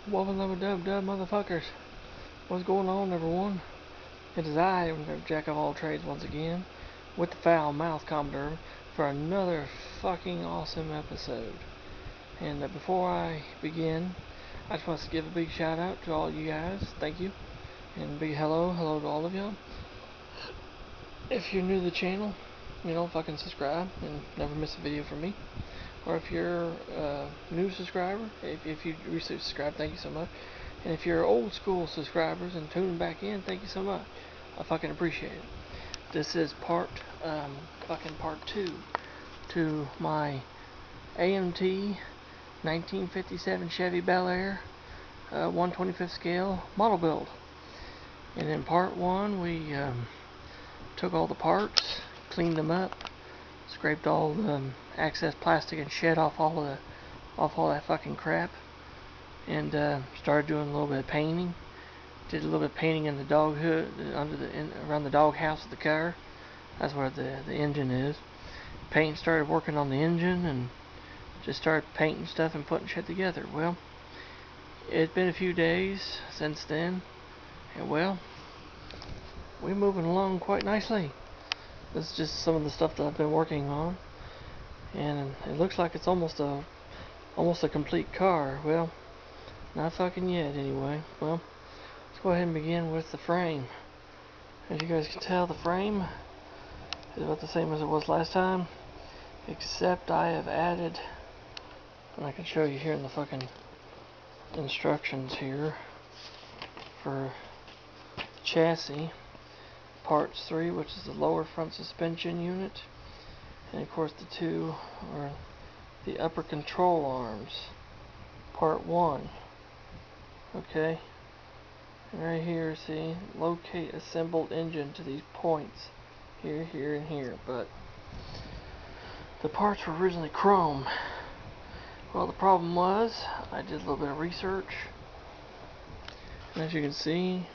Woven level dub motherfuckers. What's going on, everyone? It is I, Jack of all trades, once again, with the foul mouth commodore for another fucking awesome episode. And before I begin, I just want to give a big shout out to all you guys. Thank you. And a big hello to all of y'all. If you're new to the channel, fucking subscribe and never miss a video from me. Or if you're a new subscriber, if you recently subscribed, thank you so much. And if you're old school subscribers and tuning back in, thank you so much. I fucking appreciate it. This is part 2 to my AMT 1957 Chevy Bel Air 1/25th scale model build. And in part 1, we took all the parts, cleaned them up, scraped all the excess plastic and shed off all that fucking crap, and started doing a little bit of painting. Did a little bit of painting in the dog hood, around the dog house of the car. That's where the engine is. Started working on the engine and just started painting stuff and putting shit together. Well, it's been a few days since then, and well, we're moving along quite nicely. This is just some of the stuff that I've been working on, and it looks like it's almost a complete car. Well, not fucking yet anyway. Well, let's go ahead and begin with the frame. As you guys can tell, the frame is about the same as it was last time, except I have added, and I can show you here in the fucking instructions here for the chassis. Parts 3, which is the lower front suspension unit, and of course the 2 are the upper control arms. Part 1. Okay, and right here, see, locate assembled engine to these points here, here, and here. But the parts were originally chrome. Well, the problem was I did a little bit of research, and as you can see,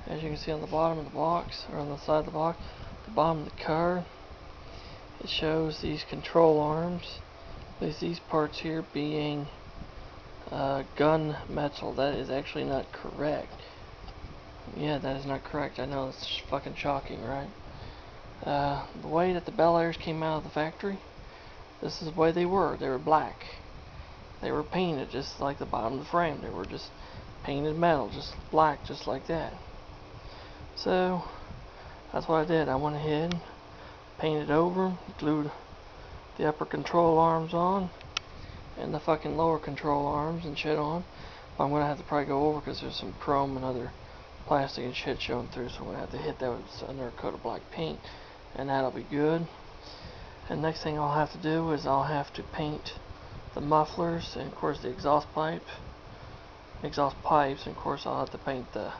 as you can see on the bottom of the box, or on the side of the box, the bottom of the car, it shows these control arms, these parts here being gun metal. That is actually not correct. Yeah, that is not correct. I know, it's fucking shocking, right? The way that the Bel Airs came out of the factory, this is the way they were. They were black. They were painted just like the bottom of the frame. They were just painted metal, just black, just like that. So that's what I did. I went ahead, painted over, glued the upper control arms on, and the fucking lower control arms and shit on. But I'm gonna have to probably go over because there's some chrome and other plastic and shit showing through, so I'm gonna have to hit that with another coat of black paint, and that'll be good. And next thing I'll have to do is I'll have to paint the mufflers and of course the exhaust pipes, and of course I'll have to paint the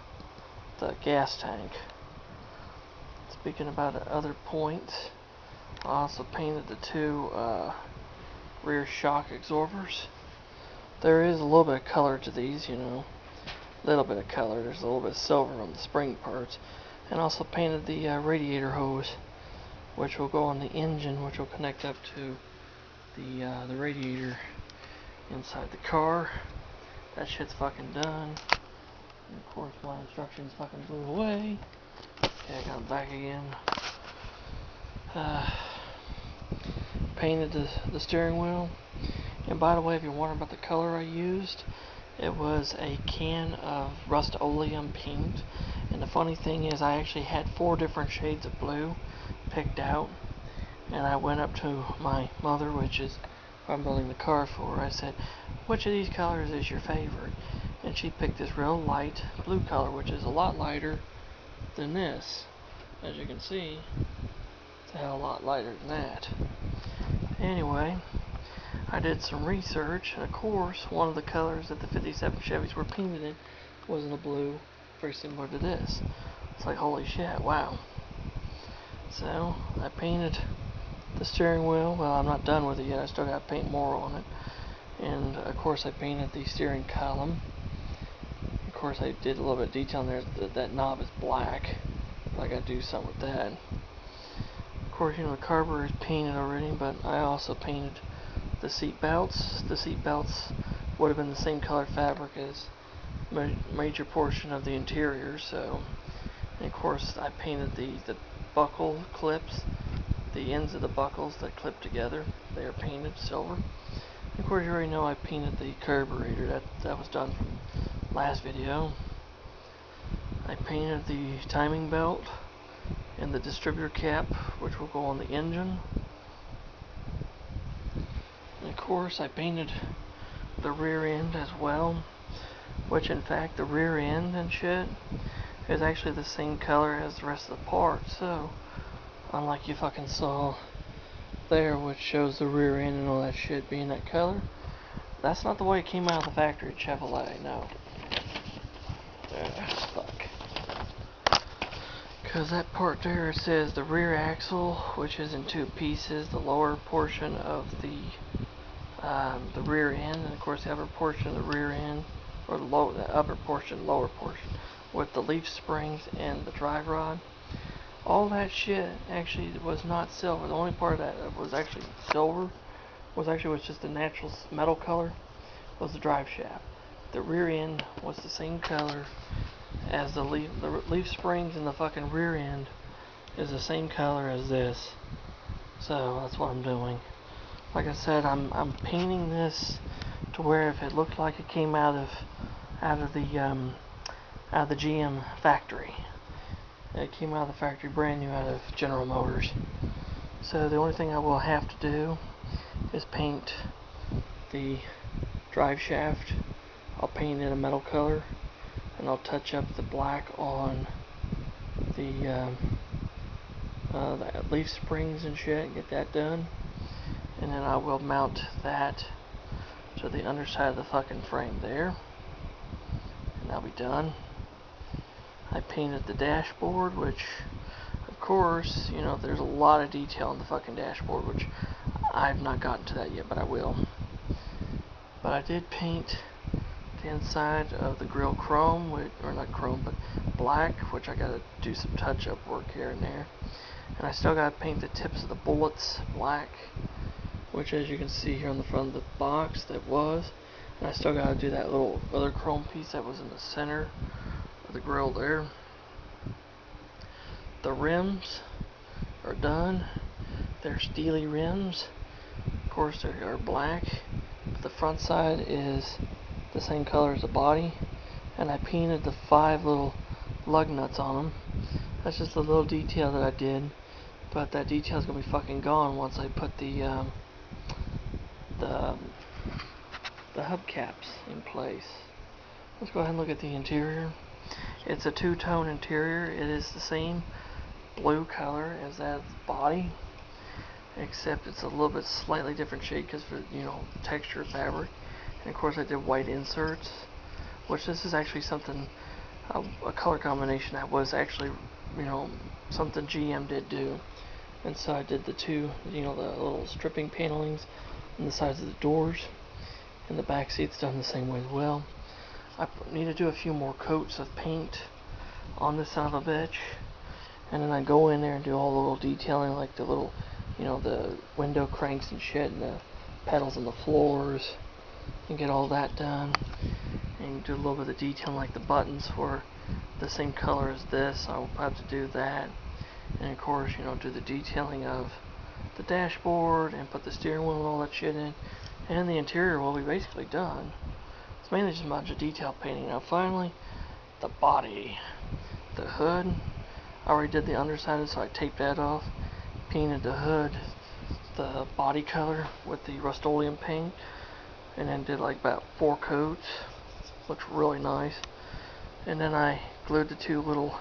gas tank. Speaking about other points, I also painted the 2 rear shock absorbers. There is a little bit of color to these, a little bit of color. There's a little bit of silver on the spring parts. And also painted the radiator hose, which will go on the engine, which will connect up to the radiator inside the car. That shit's fucking done. And of course my instructions fucking blew away. Okay, I got them back again. Painted the steering wheel. And by the way, if you're wondering about the color I used, it was a can of Rust-Oleum paint. And the funny thing is, I actually had 4 different shades of blue picked out. And I went up to my mother, which is who I'm building the car for. I said, which of these colors is your favorite? And she picked this real light blue color, which is a lot lighter than this. As you can see, it's a hell of a lot lighter than that. Anyway, I did some research, and of course, one of the colors that the 57 Chevys were painted in was in a blue, very similar to this. It's like, holy shit, wow. So, I painted the steering wheel. Well, I'm not done with it yet. I still got to paint more on it. And, of course, I painted the steering column. Of course, I did a little bit of detail in there. That knob is black. I got to do something with that. Of course, the carburetor is painted already, but I also painted the seat belts. The seat belts would have been the same color fabric as major portion of the interior. So, and of course, I painted the buckle clips, the ends of the buckles that clip together. They are painted silver. And of course, you already know I painted the carburetor. That was done from last video. I painted the timing belt and the distributor cap, which will go on the engine. And of course, I painted the rear end as well, which in fact the rear end and shit is actually the same color as the rest of the part. So unlike you fucking saw there, which shows the rear end and all that shit being that color, that's not the way it came out of the factory at Chevrolet. No. Fuck. Because that part there, it says the rear axle, which is in two pieces, the lower portion of the rear end, and of course the upper portion of the rear end, or the upper portion, lower portion, with the leaf springs and the drive rod. All that shit actually was not silver. The only part that was actually silver was just a natural metal color, was the drive shaft. The rear end was the same color as the leaf springs, and the fucking rear end is the same color as this. So that's what I'm doing. Like I said, I'm painting this to where if it looked like it came out of the GM factory. It came out of the factory brand new out of General Motors. So the only thing I will have to do is paint the drive shaft. I'll paint it a metal color, and I'll touch up the black on the leaf springs and shit, and get that done. And then I will mount that to the underside of the fucking frame there, and that'll be done. I painted the dashboard, which of course, you know, there's a lot of detail on the fucking dashboard, which I've not gotten to that yet, but I will. But I did paint the inside of the grill chrome, or not chrome, but black, which I gotta do some touch-up work here and there. And I still gotta paint the tips of the bullets black, which as you can see here on the front of the box, that was. And I still gotta do that little other chrome piece that was in the center of the grill there. The rims are done. They're steely rims. Of course, they are black, but the front side is the same color as the body. And I painted the 5 little lug nuts on them. That's just a little detail that I did, but that detail's gonna be fucking gone once I put the hubcaps in place. Let's go ahead and look at the interior. It's a two-tone interior. It is the same blue color as that body, except it's a little bit slightly different shade because for, you know, texture fabric. And of course I did white inserts, which this is actually something, a color combination that was actually, you know, something GM did do. And so I did the two, you know, the little stripping panelings on the sides of the doors, and the back seat's done the same way as well. I need to do a few more coats of paint on this son of a bitch, and then I go in there and do all the little detailing, like the little, you know, the window cranks and shit, and the pedals on the floors, and get all that done, and do a little bit of detailing, like the buttons for the same color as this. I'll have to do that, and of course, you know, do the detailing of the dashboard and put the steering wheel and all that shit in, and the interior will be basically done. It's mainly just a bunch of detail painting. Now finally, the body. The hood, I already did the underside, so I taped that off, painted the hood the body color with the Rust-Oleum paint, and then did like about 4 coats. Looks really nice. And then I glued the 2 little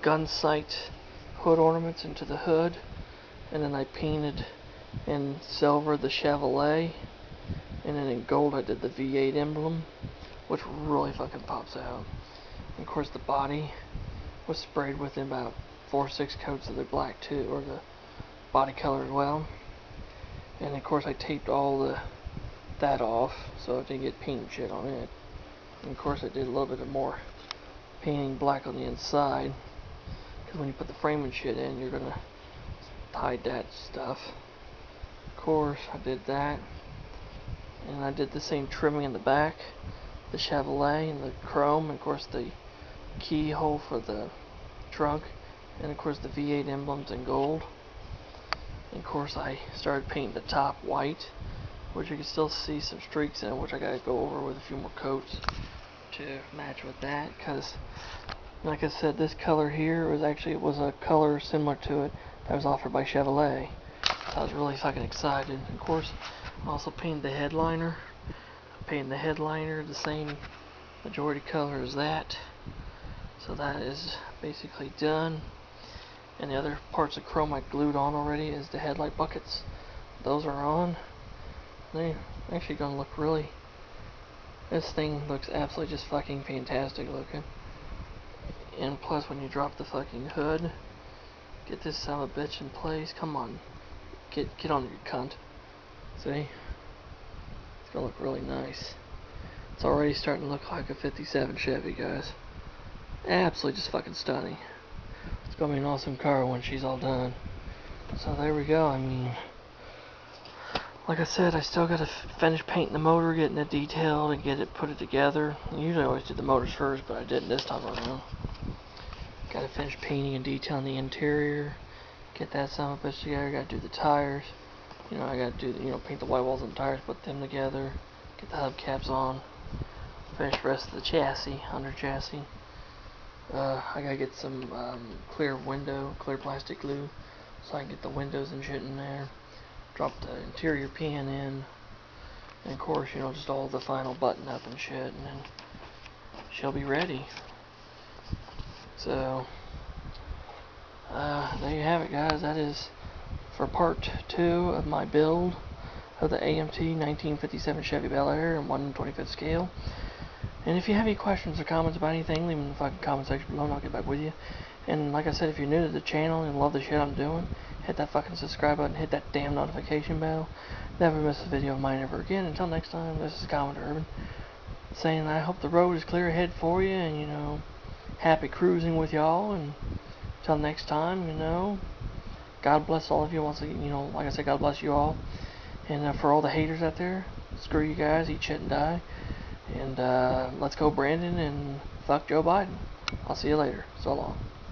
gun sight hood ornaments into the hood, and then I painted in silver the Chevrolet, and then in gold I did the V8 emblem, which really fucking pops out. And of course the body was sprayed with about 4 or 6 coats of the black too, or the body color as well. And of course I taped all that off so it didn't get paint and shit on it. And of course I did a little bit of more painting black on the inside, because when you put the frame and shit in, you're gonna hide that stuff. Of course I did that. And I did the same trimming in the back, the Chevrolet and the chrome, and of course the keyhole for the trunk, and of course the V8 emblems in gold. And of course I started painting the top white, which you can still see some streaks in it, which I gotta go over with a few more coats to match with that, because like I said, this color here was a color similar to it that was offered by Chevrolet. So I was really fucking excited. Of course, I also painted the headliner. Painted the headliner the same majority color as that. So that is basically done. And the other parts of chrome I glued on already is the headlight buckets. Those are on. They're actually gonna look really... This thing looks absolutely just fucking fantastic looking. And plus when you drop the fucking hood, get this son of a bitch in place. Come on. Get on your cunt. See? It's gonna look really nice. It's already starting to look like a 57 Chevy, guys. Absolutely just fucking stunning. It's gonna be an awesome car when she's all done. So there we go. I mean, like I said, I still gotta finish painting the motor, getting it detailed, and put it together. I usually always do the motors first, but I didn't this time around. Gotta finish painting and detailing the interior. Get that son of a bitch together. Gotta do the tires. You know, I gotta do paint the white walls on the tires, put them together. Get the hubcaps on. Finish the rest of the chassis, under chassis. I gotta get some clear plastic glue, so I can get the windows and shit in there. Drop the interior pan in, and of course, just all the final button up and shit, and then she'll be ready. So, there you have it, guys. That is for part 2 of my build of the AMT 1957 Chevy Bel Air in 1/25th scale. And if you have any questions or comments about anything, leave them in the fucking comment section below and I'll get back with you. And like I said, if you're new to the channel and love the shit I'm doing, hit that fucking subscribe button, hit that damn notification bell. Never miss a video of mine ever again. Until next time, this is Commander Urban, saying I hope the road is clear ahead for you, and happy cruising with y'all. And until next time, God bless all of you. Once again, like I said, God bless you all. And for all the haters out there, screw you guys, eat shit and die. And let's go Brandon, and fuck Joe Biden. I'll see you later. So long.